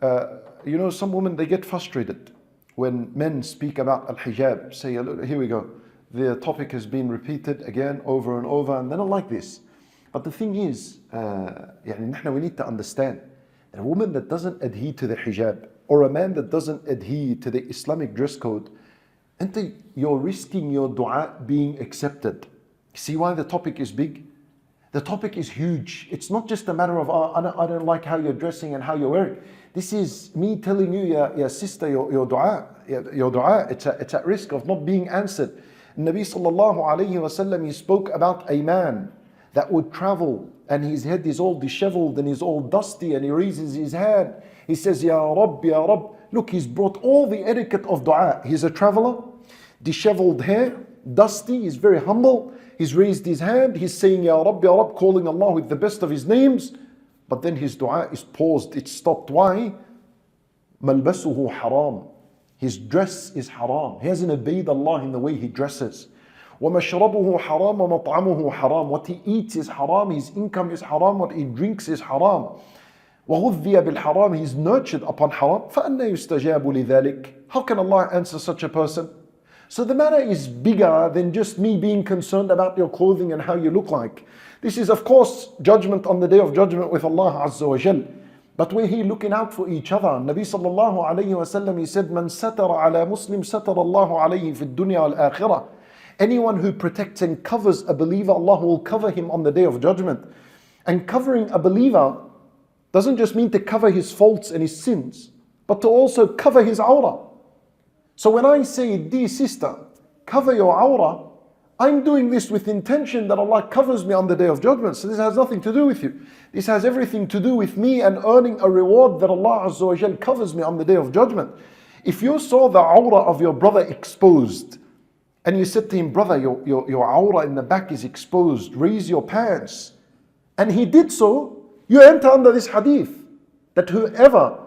Some women, they get frustrated when men speak about al-hijab. Say, look, here we go. The topic has been repeated again, over and over, and they don't like this. But the thing is, we need to understand that a woman that doesn't adhere to the hijab, or a man that doesn't adhere to the Islamic dress code, you're risking your dua being accepted. See why the topic is big? The topic is huge. It's not just a matter of, I don't like how you're dressing and how you're wearing. This is me telling you, ya sister, your dua, it's at risk of not being answered. Nabi sallallahu alayhi wasallam, he spoke about a man that would travel and his head is all disheveled and he's all dusty and he raises his hand. He says, Ya Rabb, Ya Rabb. Look, he's brought all the etiquette of dua. He's a traveler, disheveled hair, dusty, he's very humble. He's raised his hand, he's saying, Ya Rabb, Ya Rabb, calling Allah with the best of his names. But then his dua is paused, it's stopped. Why? Malbasuhu haram. His dress is haram. He hasn't obeyed Allah in the way he dresses. وَمَشْرَبُهُ حَرَامٌ وَمَطْعَمُهُ حَرَامٌ. What he eats is haram, his income is haram, what he drinks is haram. وَغُذِّيَ بِالْحَرَامِ. He's nurtured upon haram. فَأَنَّ يُسْتَجَابُ لِذَلِكَ. How can Allah answer such a person? So the matter is bigger than just me being concerned about your clothing and how you look like. This is, of course, judgment on the day of judgment with Allah Azza wa Jal. But we're here looking out for each other. Nabi sallallahu alayhi wa sallam, he said, Man satara ala Muslim satara Allahu alayhi fi dunya wal akhirah. Anyone who protects and covers a believer, Allah will cover him on the day of judgment. And covering a believer doesn't just mean to cover his faults and his sins, but to also cover his awrah. So when I say, dear sister, cover your awrah, I'm doing this with intention that Allah covers me on the day of judgment. So this has nothing to do with you. This has everything to do with me and earning a reward that Allah Azza wa Jal covers me on the day of judgment. If you saw the awrah of your brother exposed, and you said to him, brother, your awrah in the back is exposed, raise your pants. And he did so, you enter under this hadith, that whoever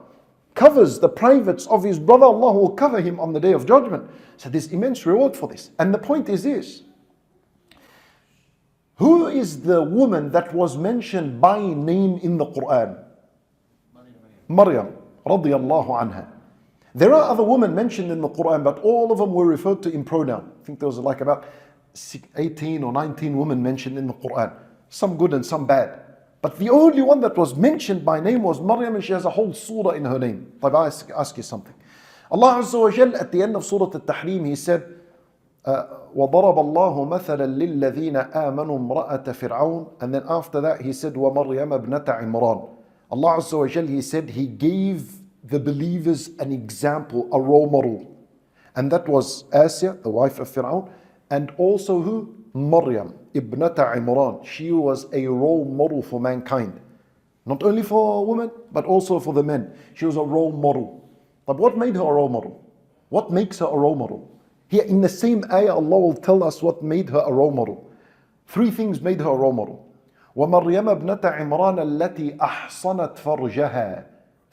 covers the privates of his brother, Allah will cover him on the day of judgment. So there's immense reward for this. And the point is this: who is the woman that was mentioned by name in the Quran? Maryam, radiyallahu anha. There are other women mentioned in the Quran, but all of them were referred to in pronoun. I think there was like about 18 or 19 women mentioned in the Quran. Some good and some bad. But the only one that was mentioned by name was Maryam, and she has a whole surah in her name. But I ask you something. Allah Azza wa Jal at the end of Surah Al-Tahrim, He said, وَضَرَبَ اللَّهُ مَثَلًا لِلَّذِينَ آمَنُوا امْرَأَةَ فِرْعَوْنَ. And then after that He said, وَمَرْيَمَ ابْنَةَ عِمْرَانَ. Allah Azza wa Jal, He said, He gave the believers an example, a role model. And that was Asya, the wife of Fir'aun, and also who? Maryam, ibnata Imran. She was a role model for mankind. Not only for women, but also for the men. She was a role model. But what made her a role model? What makes her a role model? Here in the same ayah, Allah will tell us what made her a role model. Three things made her a role model. وَمَرْيَمَ ابْنَةَ عِمْرَانَ الَّتِي أَحْصَنَتْ فَرْجَهَا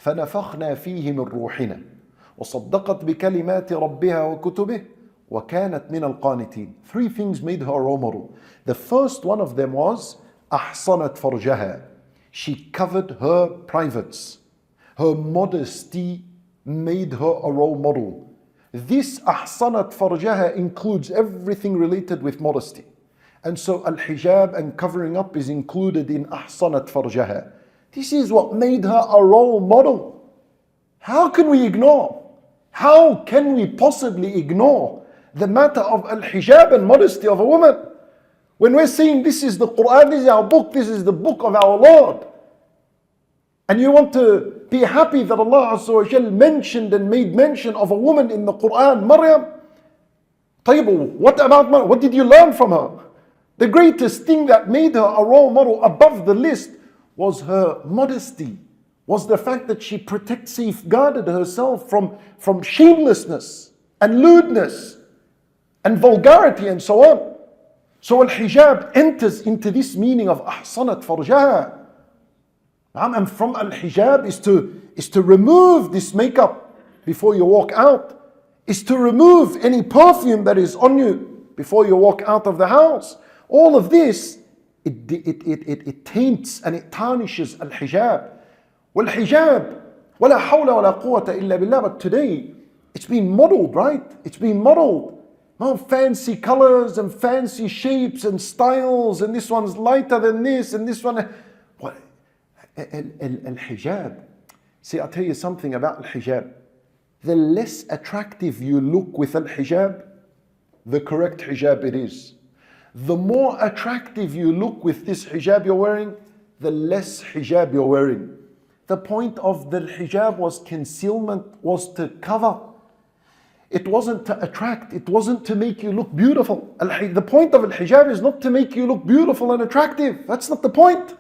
فَنَفَخْنَا فِيهِ مِنْ رُوحِنَا وَصَدَّقَتْ بِكَلِمَاتِ رَبِّهَا وَكُتُبِهِ وَكَانَتْ مِنَ الْقَانِتِينَ. Three things made her a role model. The first one of them was أَحْصَنَتْ فَرْجَهَا. She covered her privates. Her modesty made her a role model. This أحصنت فرجها includes everything related with modesty. And so al-hijab and covering up is included in أحصنت فرجها. This is what made her a role model. How can we ignore? How can we possibly ignore the matter of al-hijab and modesty of a woman? When we're saying this is the Quran, this is our book, this is the book of our Lord. And you want to be happy that Allah Azza wa Jal mentioned and made mention of a woman in the Quran, Maryam. طيب, what about Maryam? What did you learn from her? The greatest thing that made her a role model above the list was her modesty, was the fact that she safeguarded herself from shamelessness and lewdness and vulgarity and so on. So al-hijab enters into this meaning of ahsanat farjaha. And from al-hijab is to remove this makeup before you walk out, is to remove any perfume that is on you before you walk out of the house. All of this, it taints and it tarnishes al-hijab. Well, hijab وَلَا حَوْلَ وَلَا قُوَّةَ إِلَّا بِاللَّهِ. But today, it's been modeled, right? It's been modeled. Oh, fancy colors and fancy shapes and styles, and this one's lighter than this, and this one. What? Al-hijab. See, I'll tell you something about al-hijab. The less attractive you look with al-hijab, the correct hijab it is. The more attractive you look with this hijab you're wearing, the less hijab you're wearing. The point of the hijab was concealment, was to cover. It wasn't to attract, it wasn't to make you look beautiful. The point of al-hijab is not to make you look beautiful and attractive. That's not the point.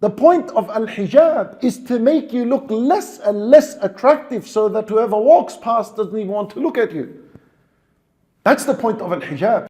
The point of al-hijab is to make you look less and less attractive so that whoever walks past doesn't even want to look at you. That's the point of al-hijab.